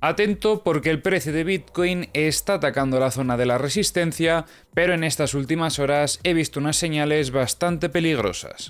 Atento porque el precio de Bitcoin está atacando la zona de la resistencia, pero en estas últimas horas he visto unas señales bastante peligrosas.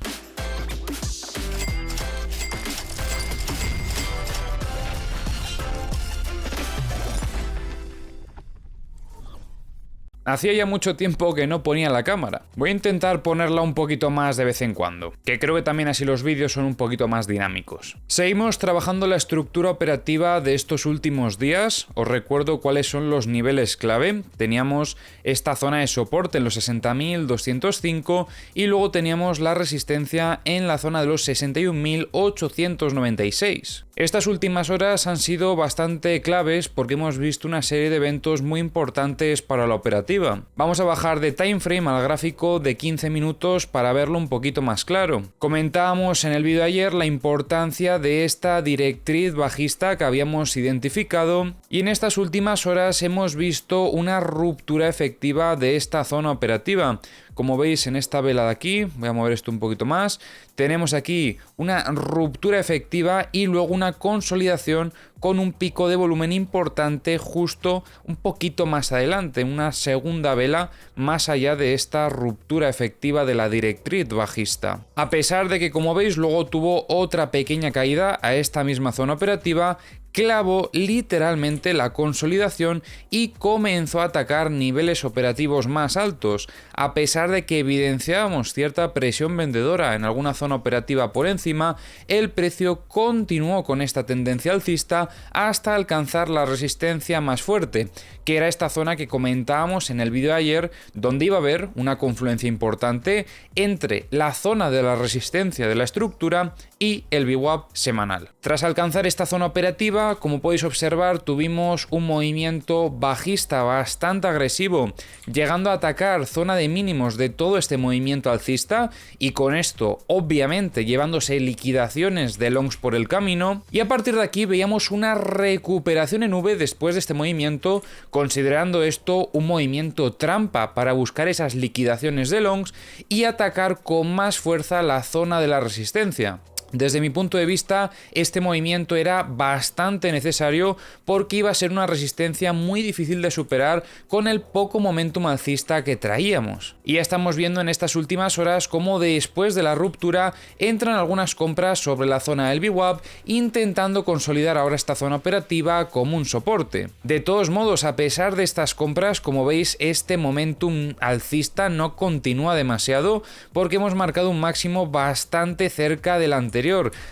Hacía ya mucho tiempo que no ponía la cámara. Voy a intentar ponerla un poquito más de vez en cuando, que creo que también así los vídeos son un poquito más dinámicos. Seguimos trabajando la estructura operativa de estos últimos días. Os recuerdo cuáles son los niveles clave. Teníamos esta zona de soporte en los 60.205 y luego teníamos la resistencia en la zona de los 61.896. Estas últimas horas han sido bastante claves porque hemos visto una serie de eventos muy importantes para la operativa. Vamos a bajar de timeframe al gráfico de 15 minutos para verlo un poquito más claro. Comentábamos en el vídeo de ayer la importancia de esta directriz bajista que habíamos identificado y en estas últimas horas hemos visto una ruptura efectiva de esta zona operativa. Como veis en esta vela de aquí, voy a mover esto un poquito más, tenemos aquí una ruptura efectiva y luego una consolidación con un pico de volumen importante justo un poquito más adelante, una segunda vela más allá de esta ruptura efectiva de la directriz bajista. A pesar de que, como veis, luego tuvo otra pequeña caída a esta misma zona operativa, clavó literalmente la consolidación y comenzó a atacar niveles operativos más altos, a pesar de que evidenciábamos cierta presión vendedora en alguna zona operativa por encima. El precio continuó con esta tendencia alcista hasta alcanzar la resistencia más fuerte, que era esta zona que comentábamos en el vídeo de ayer, donde iba a haber una confluencia importante entre la zona de la resistencia de la estructura y el VWAP semanal. Tras alcanzar esta zona operativa, como podéis observar, tuvimos un movimiento bajista bastante agresivo, llegando a atacar zona de mínimos de todo este movimiento alcista y con esto obviamente llevándose liquidaciones de longs por el camino, y a partir de aquí veíamos una recuperación en V después de este movimiento, considerando esto un movimiento trampa para buscar esas liquidaciones de longs y atacar con más fuerza la zona de la resistencia. Desde mi punto de vista, este movimiento era bastante necesario porque iba a ser una resistencia muy difícil de superar con el poco momentum alcista que traíamos. Y ya estamos viendo en estas últimas horas cómo después de la ruptura entran algunas compras sobre la zona del VWAP, intentando consolidar ahora esta zona operativa como un soporte. De todos modos, a pesar de estas compras, como veis, este momentum alcista no continúa demasiado porque hemos marcado un máximo bastante cerca del anterior.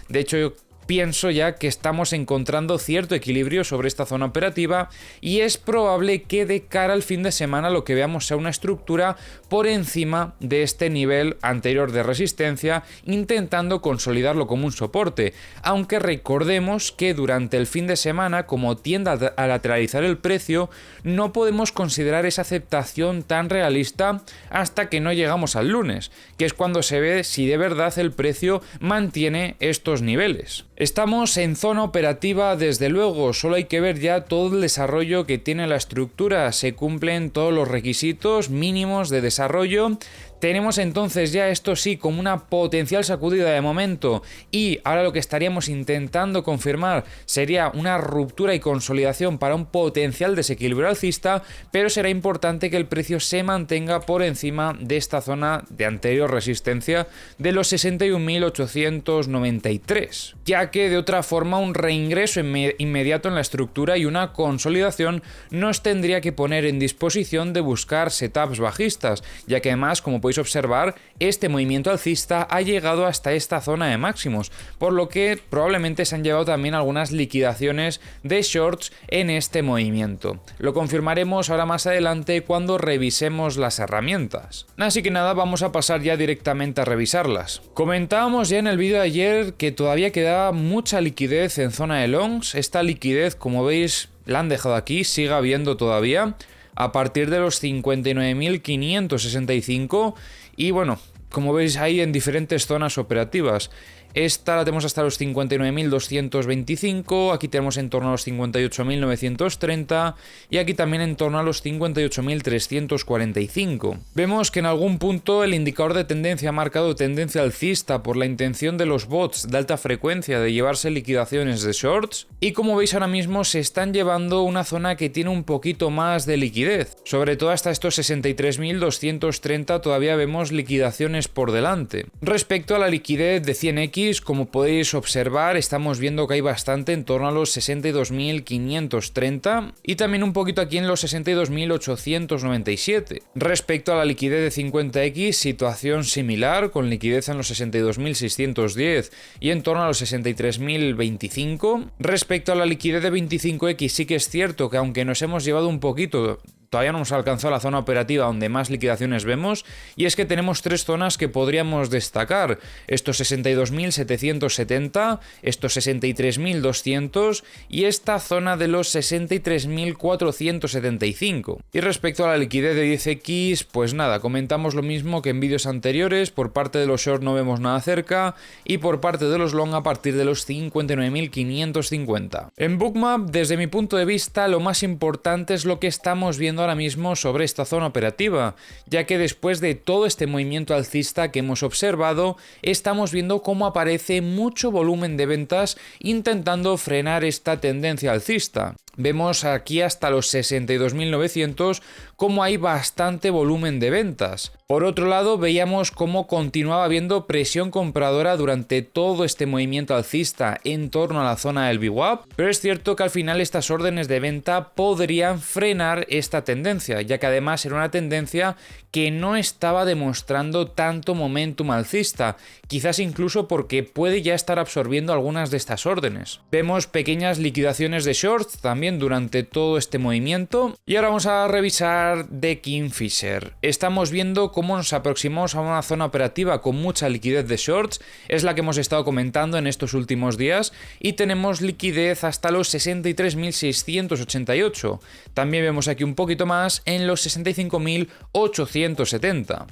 De hecho, yo pienso ya que estamos encontrando cierto equilibrio sobre esta zona operativa y es probable que de cara al fin de semana lo que veamos sea una estructura por encima de este nivel anterior de resistencia, intentando consolidarlo como un soporte, aunque recordemos que durante el fin de semana, como tiende a lateralizar el precio, no podemos considerar esa aceptación tan realista hasta que no llegamos al lunes, que es cuando se ve si de verdad el precio mantiene estos niveles. Estamos en zona operativa, desde luego, solo hay que ver ya todo el desarrollo que tiene la estructura, se cumplen todos los requisitos mínimos de desarrollo. Tenemos entonces ya esto sí como una potencial sacudida de momento y ahora lo que estaríamos intentando confirmar sería una ruptura y consolidación para un potencial desequilibrio alcista, pero será importante que el precio se mantenga por encima de esta zona de anterior resistencia de los 61.893, ya que de otra forma un reingreso inmediato en la estructura y una consolidación nos tendría que poner en disposición de buscar setups bajistas, ya que además, como podéis observar, este movimiento alcista ha llegado hasta esta zona de máximos, por lo que probablemente se han llevado también algunas liquidaciones de shorts en este movimiento. Lo confirmaremos ahora más adelante cuando revisemos las herramientas. Así que nada, vamos a pasar ya directamente a revisarlas. Comentábamos ya en el vídeo de ayer que todavía quedaba mucha liquidez en zona de longs. Esta liquidez, como veis, la han dejado aquí, sigue habiendo todavía a partir de los 59.565 y bueno, como veis ahí en diferentes zonas operativas. Esta la tenemos hasta los 59.225, aquí tenemos en torno a los 58.930 y aquí también en torno a los 58.345. Vemos que en algún punto el indicador de tendencia ha marcado tendencia alcista por la intención de los bots de alta frecuencia de llevarse liquidaciones de shorts, y como veis ahora mismo se están llevando una zona que tiene un poquito más de liquidez, sobre todo hasta estos 63.230 todavía vemos liquidaciones por delante. Respecto a la liquidez de 100x, como podéis observar, estamos viendo que hay bastante en torno a los 62.530 y también un poquito aquí en los 62.897. Respecto a la liquidez de 50x, situación similar, con liquidez en los 62.610 y en torno a los 63.025. Respecto a la liquidez de 25x, sí que es cierto que aunque nos hemos llevado un poquito, todavía no hemos alcanzado la zona operativa donde más liquidaciones vemos, y es que tenemos tres zonas que podríamos destacar: estos 62.770, estos 63.200 y esta zona de los 63.475. Y respecto a la liquidez de 10x, pues nada, comentamos lo mismo que en vídeos anteriores. Por parte de los short no vemos nada cerca y por parte de los long a partir de los 59.550. En Bookmap, desde mi punto de vista, lo más importante es lo que estamos viendo ahora mismo sobre esta zona operativa, ya que después de todo este movimiento alcista que hemos observado, estamos viendo cómo aparece mucho volumen de ventas intentando frenar esta tendencia alcista. Vemos aquí hasta los 62.900 cómo hay bastante volumen de ventas. Por otro lado, veíamos cómo continuaba habiendo presión compradora durante todo este movimiento alcista en torno a la zona del VWAP, pero es cierto que al final estas órdenes de venta podrían frenar esta tendencia, ya que además era una tendencia que no estaba demostrando tanto momentum alcista, quizás incluso porque puede ya estar absorbiendo algunas de estas órdenes. Vemos pequeñas liquidaciones de shorts también durante todo este movimiento, y ahora vamos a revisar de Kingfisher. Estamos viendo cómo nos aproximamos a una zona operativa con mucha liquidez de shorts, es la que hemos estado comentando en estos últimos días, y tenemos liquidez hasta los 63.688. También vemos aquí un poquito más en los 65.870.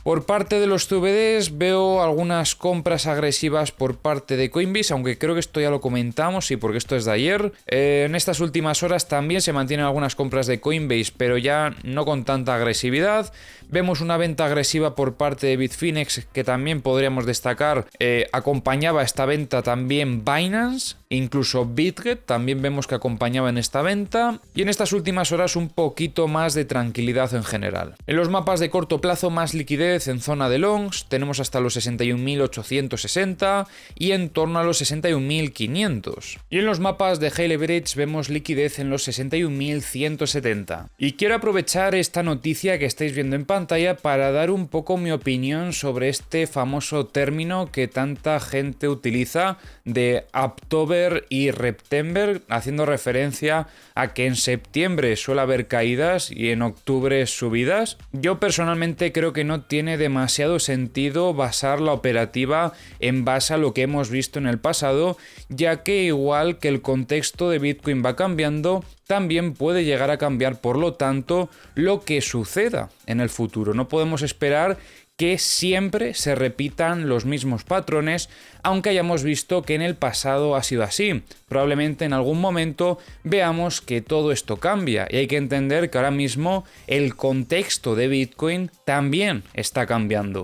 Por parte de los CVDs veo algunas compras agresivas por parte de Coinbase, aunque creo que esto ya lo comentamos y porque esto es de ayer. En estas últimas horas también se mantienen algunas compras de Coinbase, pero ya no con tanta agresividad. Vemos una venta agresiva por parte de Bitfinex, que también podríamos destacar. Acompañaba esta venta también Binance, incluso Bitget también vemos que acompañaba en esta venta, y en estas últimas horas un poquito más de tranquilidad en general. En los mapas de corto plazo, más liquidez en zona de longs, tenemos hasta los 61.860 y en torno a los 61.500. Y en los mapas de high leverage vemos liquidez en los 61.170. Y quiero aprovechar esta noticia que estáis viendo en pantalla para dar un poco mi opinión sobre este famoso término que tanta gente utiliza de October y September, haciendo referencia a que en septiembre suele haber caídas y en octubre subidas. Yo personalmente creo que no tiene demasiado sentido basar la operativa en base a lo que hemos visto en el pasado, ya que igual que el contexto de Bitcoin va cambiando, también puede llegar a cambiar, por lo tanto, lo que suceda en el futuro. No podemos esperar que siempre se repitan los mismos patrones, aunque hayamos visto que en el pasado ha sido así. Probablemente en algún momento veamos que todo esto cambia, y hay que entender que ahora mismo el contexto de Bitcoin también está cambiando.